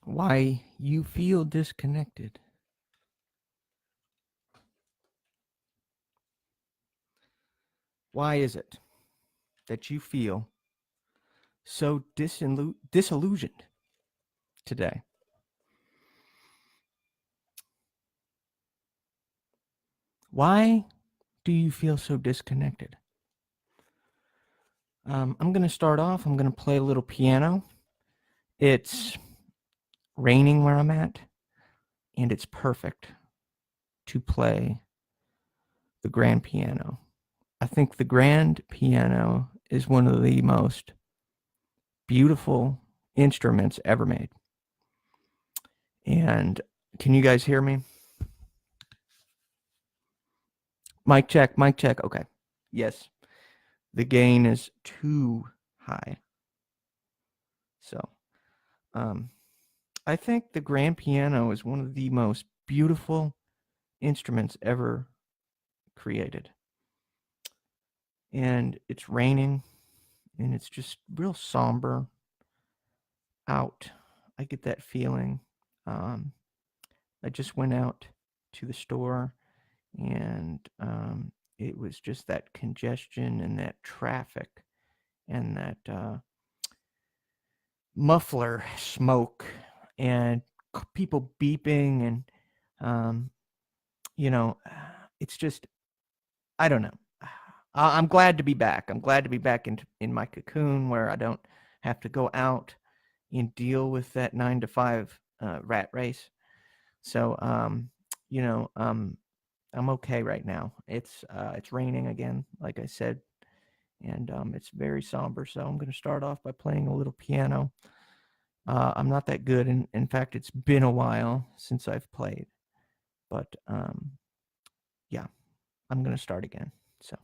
Why you feel disconnected. Why is it that you feel so disillusioned today? Why do you feel so disconnected? I'm going to start off. I'm going to play a little piano. It's raining where I'm at, and it's perfect to play the grand piano. I think the grand piano is one of the most beautiful instruments ever made. And can you guys hear me? Mic check, mic check. Okay. Yes. The gain is too high. So, um, I think the grand piano is one of the most beautiful instruments ever created. And it's raining and it's just real somber out. I get that feeling. Um, I just went out to the store and it was just that congestion and that traffic and that muffler smoke and people beeping and um, you know, it's just I don't know. I'm glad to be back. I'm glad to be back in my cocoon where I don't have to go out and deal with that 9 to 5 rat race. So you know, I'm okay right now. It's raining again, like I said, and it's very somber. So I'm going to start off by playing a little piano. I'm not that good, and in fact, it's been a while since I've played. But yeah, I'm going to start again. So.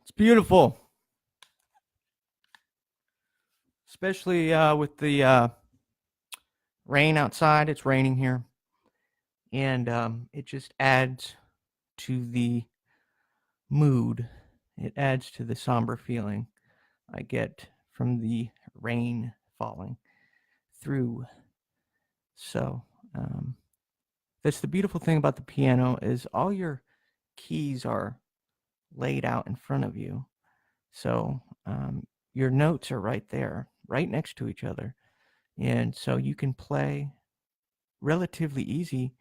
It's beautiful, especially with the rain outside. It's raining here, and it just adds to the mood. It adds to the somber feeling I get from the rain falling through. So that's the beautiful thing about the piano is all your keys are laid out in front of you. So your notes are right there, right next to each other. And so you can play relatively easy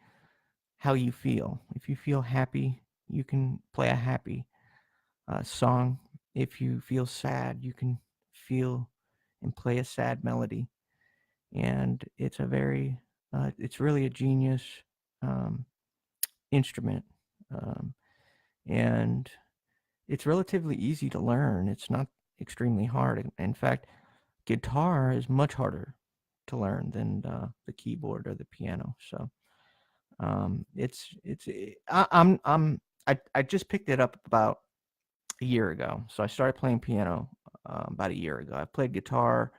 how you feel. If you feel happy, you can play a happy song. If you feel sad, you can feel and play a sad melody. And it's really a genius um, instrument. Um, and it's relatively easy to learn. It's not extremely hard. In fact, guitar is much harder to learn than the keyboard or the piano. So I just picked it up about a year ago. So I started playing piano about a year ago. I played guitar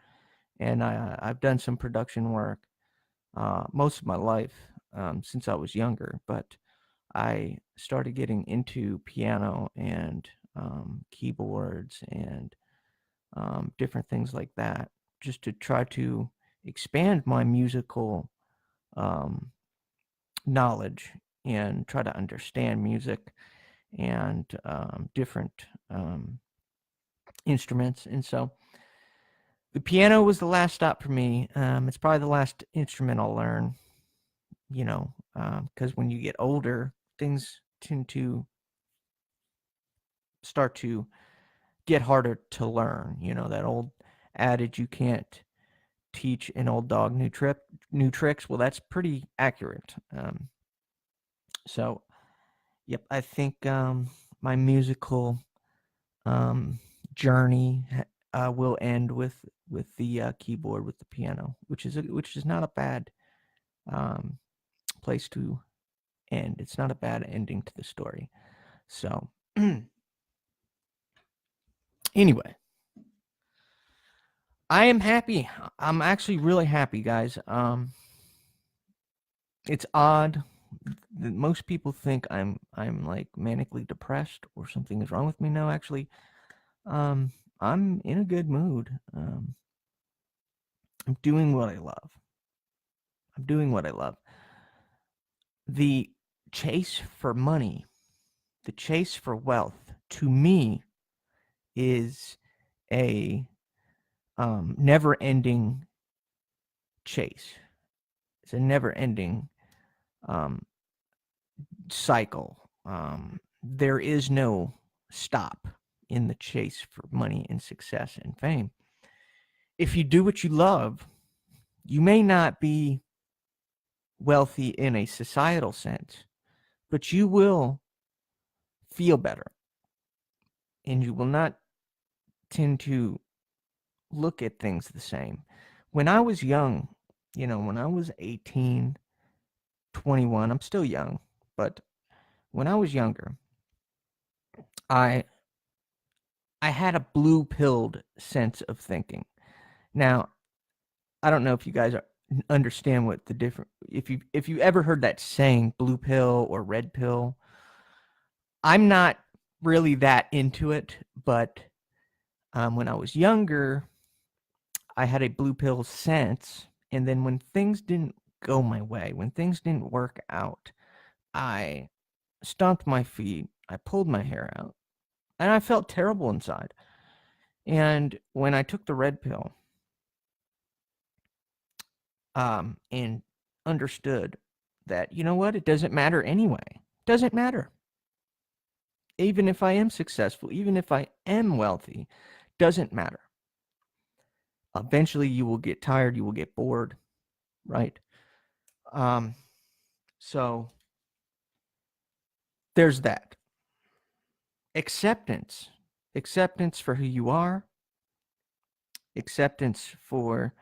and I've done some production work most of my life since I was younger, but I started getting into piano and keyboards and different things like that, just to try to expand my musical um, knowledge and try to understand music and different instruments. And so the piano was the last stop for me. It's probably the last instrument I'll learn, because when you get older, things tend to start to get harder to learn. That old adage, you can't teach an old dog new tricks. Well, that's pretty accurate. So, yep, I think my musical um, journey will end with the keyboard, with the piano, which is not a bad um, place to end. It's not a bad ending to the story. So, anyway, I am happy. I'm actually really happy, guys. It's odd that most people think I'm like manically depressed or something is wrong with me. No, actually, um, I'm in a good mood. I'm doing what I love. I'm doing what I love. The chase for money, the chase for wealth, to me, is a never-ending chase. It's a never-ending um, cycle. There is no stop in the chase for money and success and fame. If you do what you love, you may not be wealthy in a societal sense, but you will feel better and you will not tend to look at things the same. When I was young, when I was 18, 21, I'm still young, but when I was younger, I I had a blue-pilled sense of thinking. Now, I don't know if you guys understand what the different if you ever heard that saying blue pill or red pill. I'm not really that into it, but when I was younger, I had a blue pill sense, and then when things didn't go my way, when things didn't work out, I stomped my feet, I pulled my hair out, and I felt terrible inside. And when I took the red pill, and understood that, you know what, it doesn't matter anyway. It doesn't matter. Even if I am successful, even if I am wealthy, doesn't matter. Eventually you will get tired, you will get bored, right? Um, so there's that. Acceptance. Acceptance for who you are, acceptance for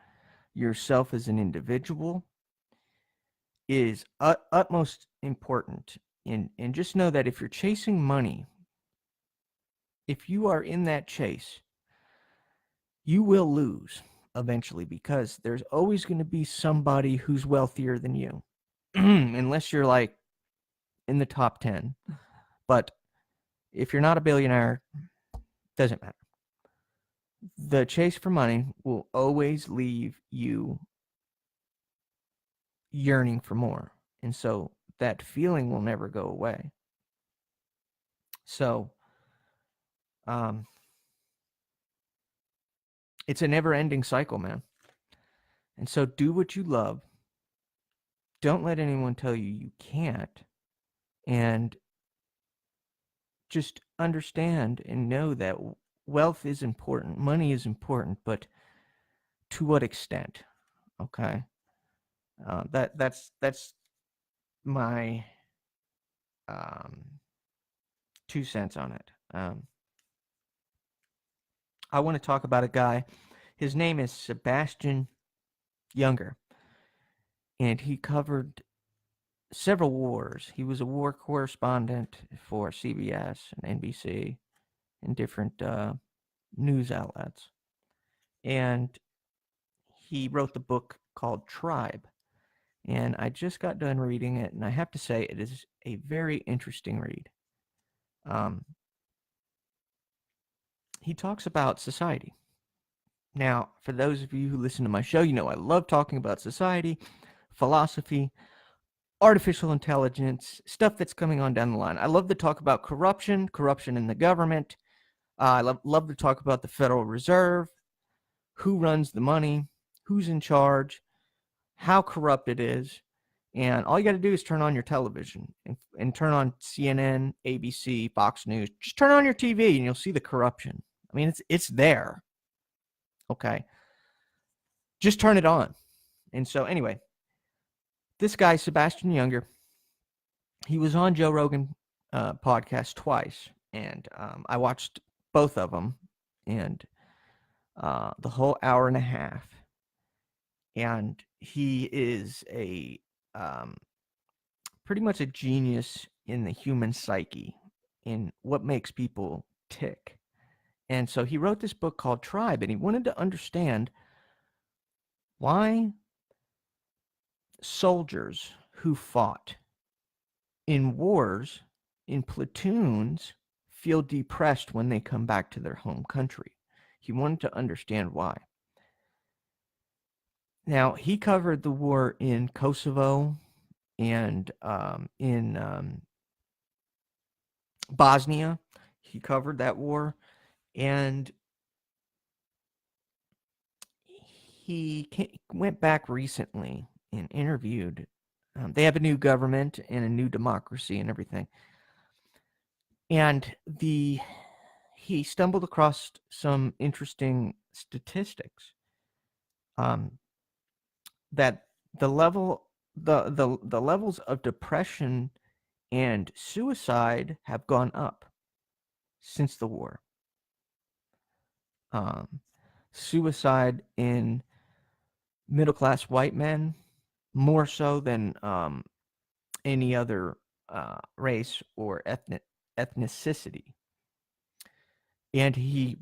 yourself as an individual is utmost important. And just know that if you're chasing money, if you are in that chase, you will lose eventually because there's always going to be somebody who's wealthier than you, unless you're like in the top 10. But if you're not a billionaire, doesn't matter. The chase for money will always leave you yearning for more. And so that feeling will never go away. So um, it's a never ending cycle, man. And so do what you love. Don't let anyone tell you you can't. And just understand and know that wealth is important, money is important, but to what extent? Okay, that's my um, 2 cents on it. I want to talk about a guy. His name is Sebastian Younger, and he covered several wars. He was a war correspondent for CBS and NBC and different news outlets. And he wrote the book called Tribe. And I just got done reading it, and I have to say it is a very interesting read. He talks about society. Now, for those of you who listen to my show, you know I love talking about society, philosophy, artificial intelligence, stuff that's coming on down the line. I love to talk about corruption in the government. I love to talk about the Federal Reserve, who runs the money, who's in charge, how corrupt it is. And all you got to do is turn on your television and turn on CNN, ABC, Fox News. Just turn on your TV and you'll see the corruption. I mean, it's there. Okay. Just turn it on. And so anyway, this guy, Sebastian Younger, he was on Joe Rogan podcast twice. And I watched both of them and the whole hour and a half. And he is a pretty much a genius in the human psyche, in what makes people tick. And so he wrote this book called Tribe, and he wanted to understand why soldiers who fought in wars, in platoons, feel depressed when they come back to their home country. He wanted to understand why. Now, he covered the war in Kosovo and in Bosnia. He covered that war, and he went back recently and interviewed. They have a new government and a new democracy and everything. And he stumbled across some interesting statistics. That the levels of depression and suicide have gone up since the war. Suicide in middle-class white men more so than any other race or ethnicity. And he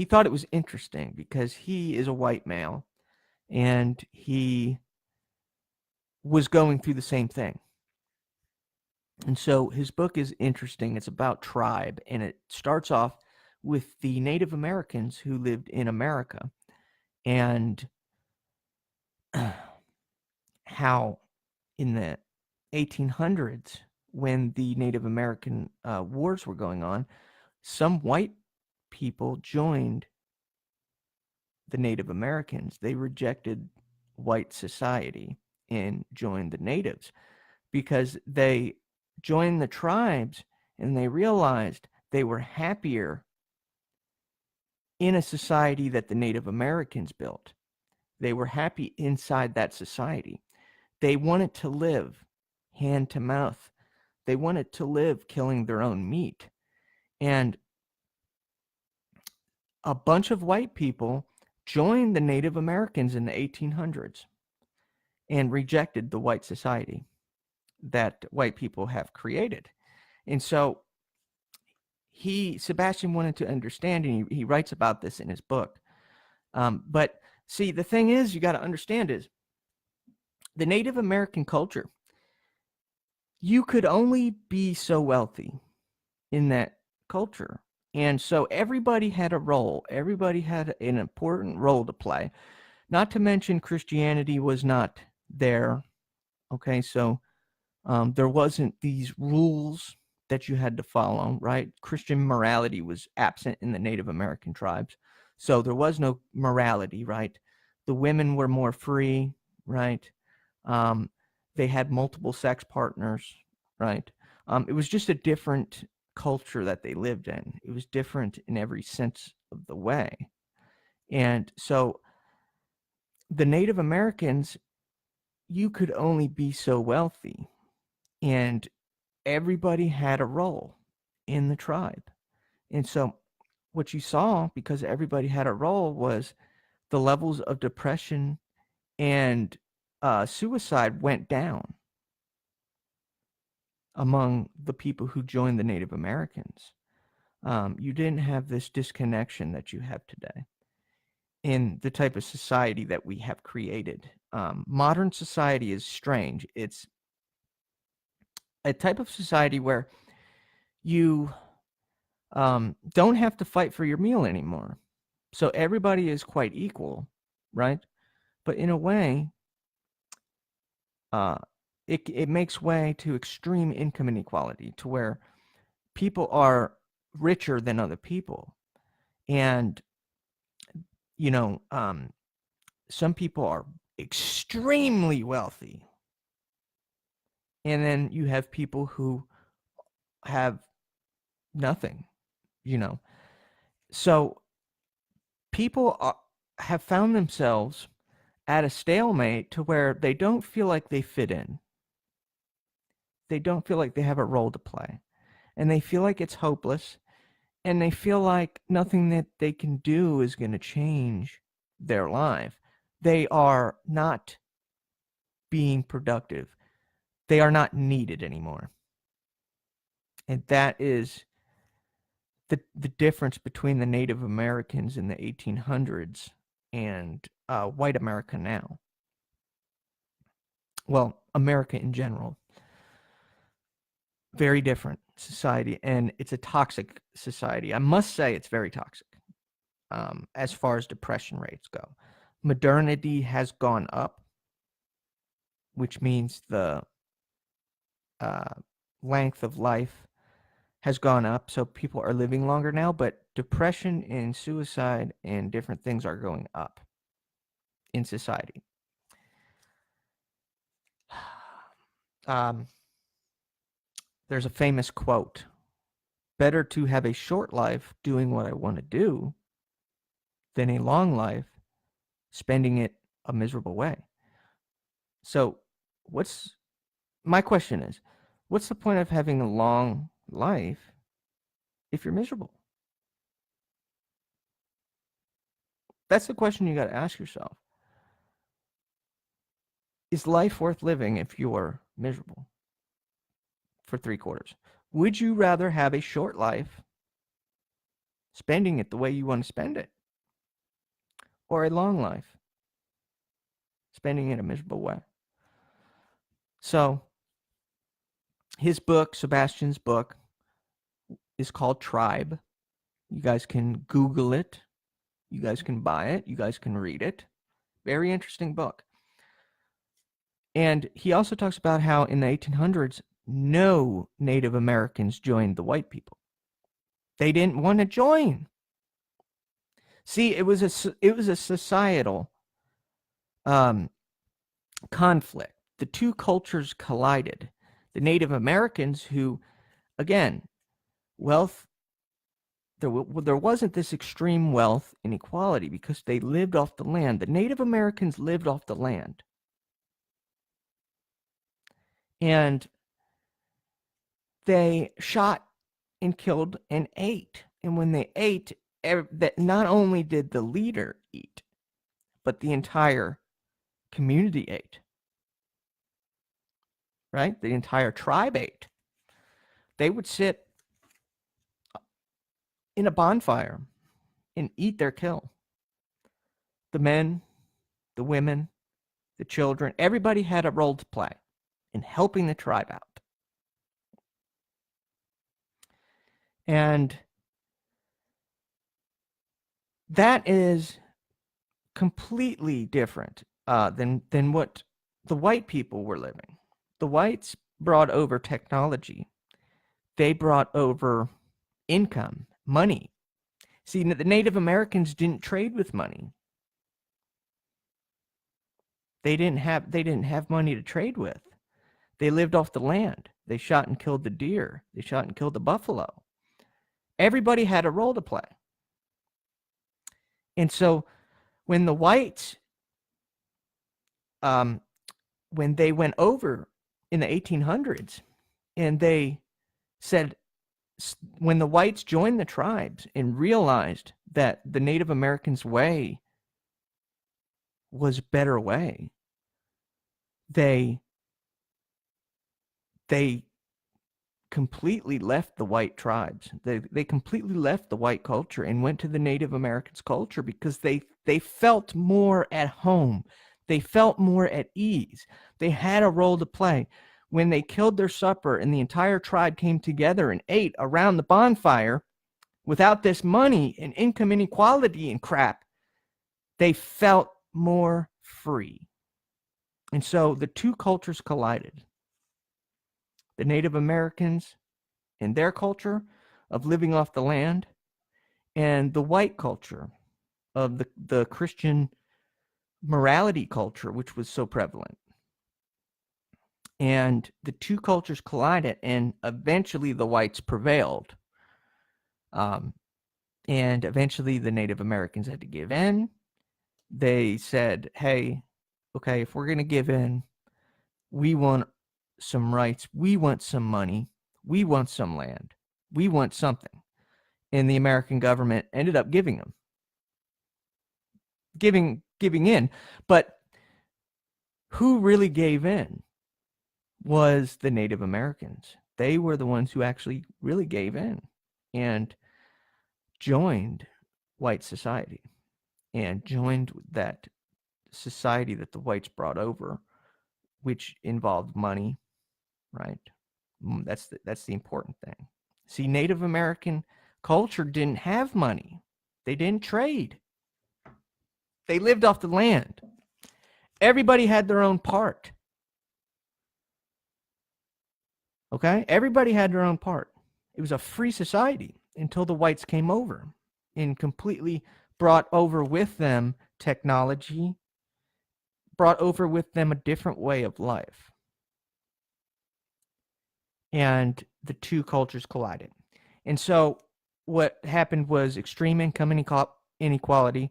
thought it was interesting because he is a white male and he was going through the same thing. And so his book is interesting. It's about tribe, and it starts off with the Native Americans who lived in America and how in the 1800s, when the Native American wars were going on, some white people joined the Native Americans. They rejected white society and joined the natives because they joined the tribes and they realized they were happier in a society that the Native Americans built. They were happy inside that society. They wanted to live hand to mouth. They wanted to live killing their own meat. And a bunch of white people joined the Native Americans in the 1800s and rejected the white society that white people have created. And so Sebastian wanted to understand, and he writes about this in his book. But see, the thing is, you got to understand is the Native American culture. You could only be so wealthy in that culture. And so everybody had a role. Everybody had an important role to play. Not to mention Christianity was not there. Okay, so there wasn't these rules that you had to follow, right? Christian morality was absent in the Native American tribes. So there was no morality, right? The women were more free, right? Um, they had multiple sex partners, right? It was just a different culture that they lived in. It was different in every sense of the way. And so the Native Americans, you could only be so wealthy. And everybody had a role in the tribe. And so what you saw, because everybody had a role, was the levels of depression and suicide went down among the people who joined the Native Americans. You didn't have this disconnection that you have today in the type of society that we have created. Modern society is strange. It's a type of society where you don't have to fight for your meal anymore. So everybody is quite equal, right? But in a way, uh, it makes way to extreme income inequality, to where people are richer than other people, and you know, some people are extremely wealthy, and then you have people who have nothing. You know, so people have found themselves at a stalemate to where they don't feel like they fit in. They don't feel like they have a role to play. And they feel like it's hopeless. And they feel like nothing that they can do is going to change their life. They are not being productive. They are not needed anymore. And that is the difference between the Native Americans in the 1800s and white America now. Well, America in general. Very different society, and it's a toxic society. I must say it's very toxic as far as depression rates go. Modernity has gone up, which means the uh, length of life has gone up, so people are living longer now, but depression and suicide and different things are going up in society. Um, there's a famous quote: better to have a short life doing what I want to do than a long life spending it a miserable way. So, what's my question is, what's the point of having a long life if you're miserable? That's the question you got to ask yourself. Is life worth living if you're miserable for 3/4? Would you rather have a short life, spending it the way you want to spend it, or a long life, spending it a miserable way? So, his book, Sebastian's book, is called Tribe. You guys can Google it. You guys can buy it. You guys can read it. Very interesting book. And he also talks about how in the 1800s, no Native Americans joined the white people. They didn't want to join. See, it was a societal conflict. The two cultures collided. The Native Americans, who, again, wealth, there wasn't this extreme wealth inequality because they lived off the land. The Native Americans lived off the land. And they shot and killed and ate. And when they ate, that not only did the leader eat, but the entire community ate. Right? The entire tribe ate. They would sit in a bonfire and eat their kill. The men, the women, the children, everybody had a role to play in helping the tribe out. And that is completely different than what the white people were living. The whites brought over technology. They brought over income, money. See, the Native Americans didn't trade with money. They didn't have money to trade with. They lived off the land. They shot and killed the deer. They shot and killed the buffalo. Everybody had a role to play. And so when the whites, when they went over in the 1800s, and they said, when the whites joined the tribes and realized that the Native Americans' way was a better way, they completely left the white tribes. They completely left the white culture and went to the Native Americans' culture because they felt more at home. They felt more at ease. They had a role to play. When they killed their supper and the entire tribe came together and ate around the bonfire without this money and income inequality and crap, they felt more free. And so the two cultures collided. The Native Americans and their culture of living off the land, and the white culture of the Christian morality culture, which was so prevalent. And the two cultures collided, and eventually the whites prevailed. And eventually the Native Americans had to give in. They said, hey, okay, if we're going to give in, we want some rights. We want some money. We want some land. We want something. And the American government ended up giving in. But who really gave in was the Native Americans. They were the ones who actually really gave in and joined white society and joined that society that the whites brought over, which involved money, right? That's the important thing. See, Native American culture didn't have money. They didn't trade. They lived off the land. Everybody had their own part. Okay? Everybody had their own part. It was a free society until the whites came over and completely brought over with them technology, brought over with them a different way of life. And the two cultures collided. And so what happened was extreme income inequality,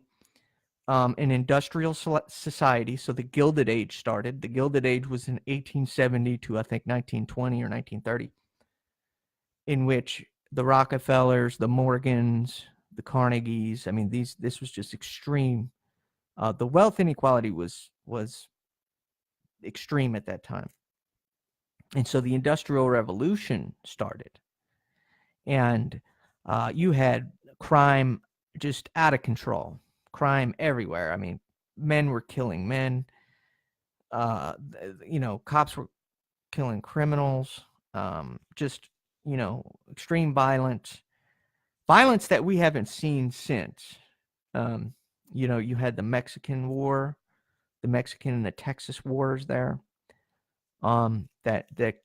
an industrial society. So the Gilded Age started. The Gilded Age was in 1870 to, I think, 1920 or 1930, in which the Rockefellers, the Morgans, the Carnegies, I mean, this was just extreme. The wealth inequality was extreme at that time. And so the Industrial Revolution started. And you had crime just out of control, crime everywhere. I mean, men were killing men. Cops were killing criminals. Just, extreme violence that we haven't seen since. You had the Mexican War, the Mexican and the Texas wars there. That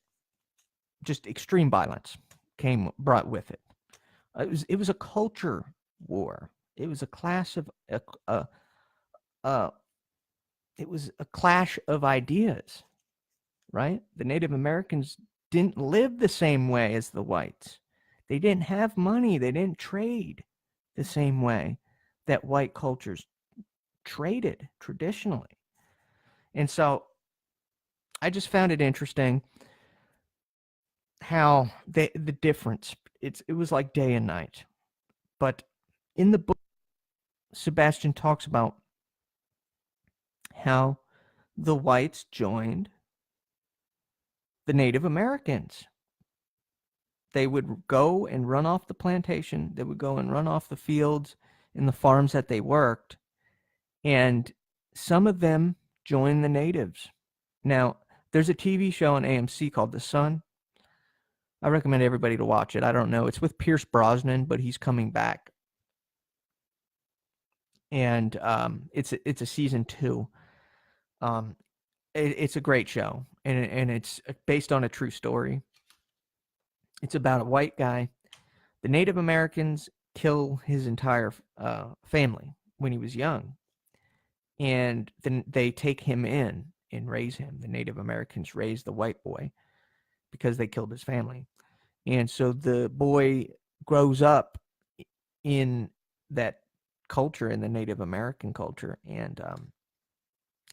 just extreme violence brought with it. It was a culture war. It was a clash of ideas, right? The Native Americans didn't live the same way as the whites. They didn't have money. They didn't trade the same way that white cultures traded traditionally. And so I just found it interesting how the difference, it was like day and night. But in the book, Sebastian talks about how the whites joined the Native Americans. They would go and run off the plantation. They would go and run off the fields and the farms that they worked. And some of them joined the natives. Now, there's a TV show on AMC called The Sun. I recommend everybody to watch it. I don't know. It's with Pierce Brosnan, but he's coming back. And it's a season 2. Um, it's a great show, and it's based on a true story. It's about a white guy. The Native Americans kill his entire family when he was young, and then they take him in and raise him. The Native Americans raise the white boy because they killed his family, and so the boy grows up in that culture, in the Native American culture, and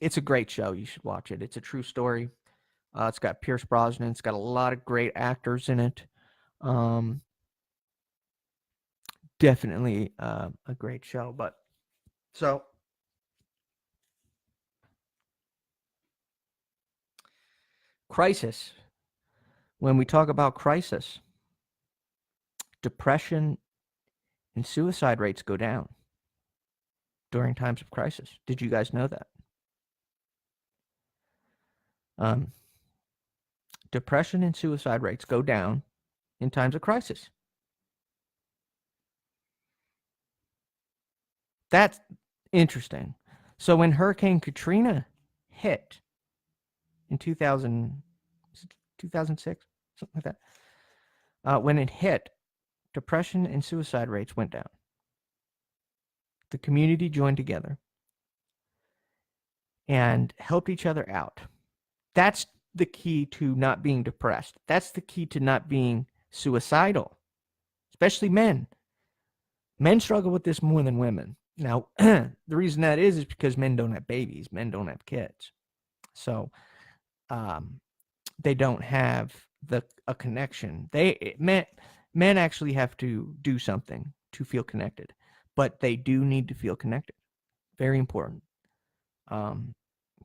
it's a great show. You should watch it. It's a true story. It's got Pierce Brosnan. It's got a lot of great actors in it. Um, Definitely a great show. But so crisis. When we talk about crisis, depression and suicide rates go down during times of crisis. Did you guys know that? Um, Depression and suicide rates go down in times of crisis. That's interesting. So when Hurricane Katrina hit in 2006, something like that, when it hit, depression and suicide rates went down. The community joined together and helped each other out. That's the key to not being depressed. That's the key to not being suicidal, especially men. Men struggle with this more than women. Now, the reason that is because men don't have babies, men don't have kids. So they don't have a connection. Men actually have to do something to feel connected, but they do need to feel connected. Very important.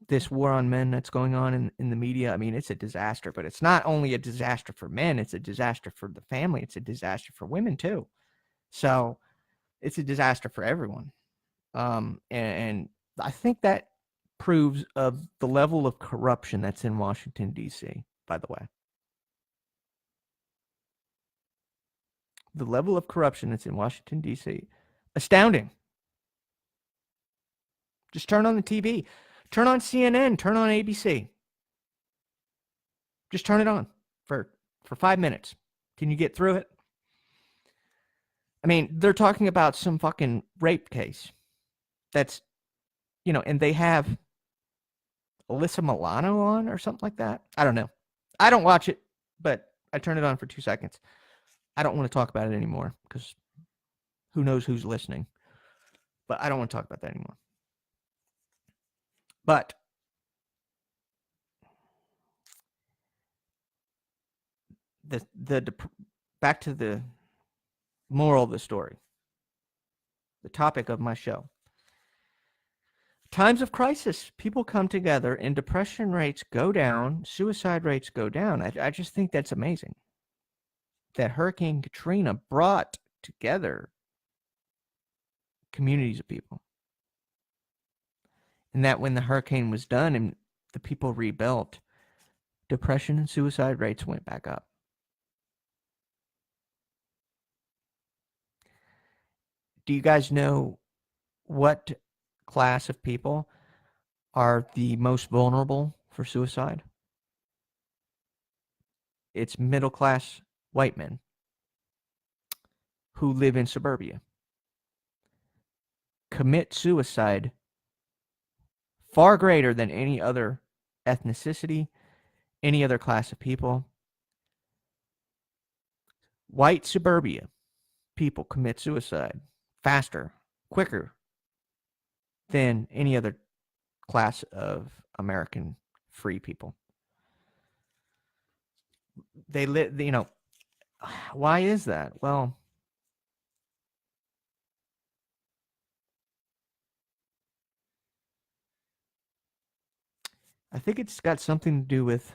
This war on men that's going on in the media, I mean, it's a disaster, but it's not only a disaster for men, it's a disaster for the family. It's a disaster for women too. So it's a disaster for everyone. And I think that proves of the level of corruption that's in Washington, D.C., by the way. The level of corruption that's in Washington, D.C., astounding. Just turn on the TV. Turn on CNN. Turn on ABC. Just turn it on for 5 minutes. Can you get through it? I mean, they're talking about some fucking rape case. That's, and they have Alyssa Milano on or something like that. I don't know. I don't watch it, but I turn it on for 2 seconds. I don't want to talk about it anymore because who knows who's listening. But I don't want to talk about that anymore. But the back to the moral of the story, the topic of my show. Times of crisis, people come together and depression rates go down, suicide rates go down. I just think that's amazing. That Hurricane Katrina brought together communities of people. And that when the hurricane was done and the people rebuilt, depression and suicide rates went back up. Do you guys know what class of people are the most vulnerable for suicide? It's middle class white men who live in suburbia. Commit suicide far greater than any other ethnicity, any other class of people. White suburbia people commit suicide faster, quicker than any other class of American free people. They live, why is that? Well, I think it's got something to do with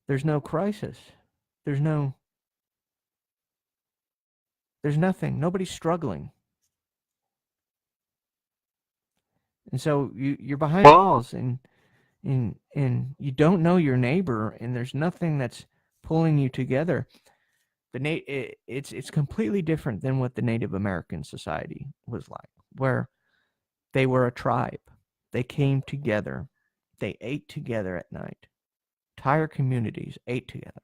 There's no crisis. There's no there's nothing. Nobody's struggling. And so you're behind walls, and you don't know your neighbor, and there's nothing that's pulling you together. It's completely different than what the Native American society was like, where they were a tribe. They came together. They ate together at night. Entire communities ate together.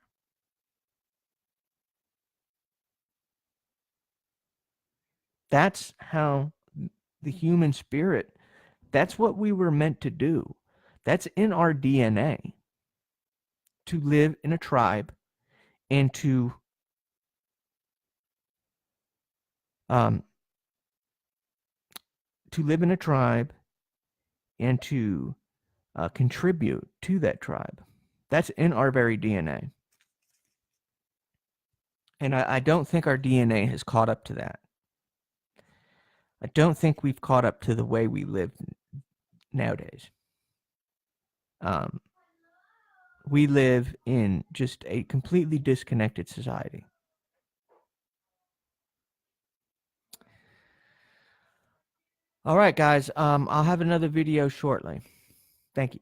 That's how the human spirit, that's what we were meant to do. That's in our DNA, to live in a tribe and um, to live in a tribe and to contribute to that tribe. That's in our very DNA. And I don't think our DNA has caught up to that. I don't think we've caught up to the way we live nowadays. Um, we live in just a completely disconnected society. All right, guys. I'll have another video shortly. Thank you.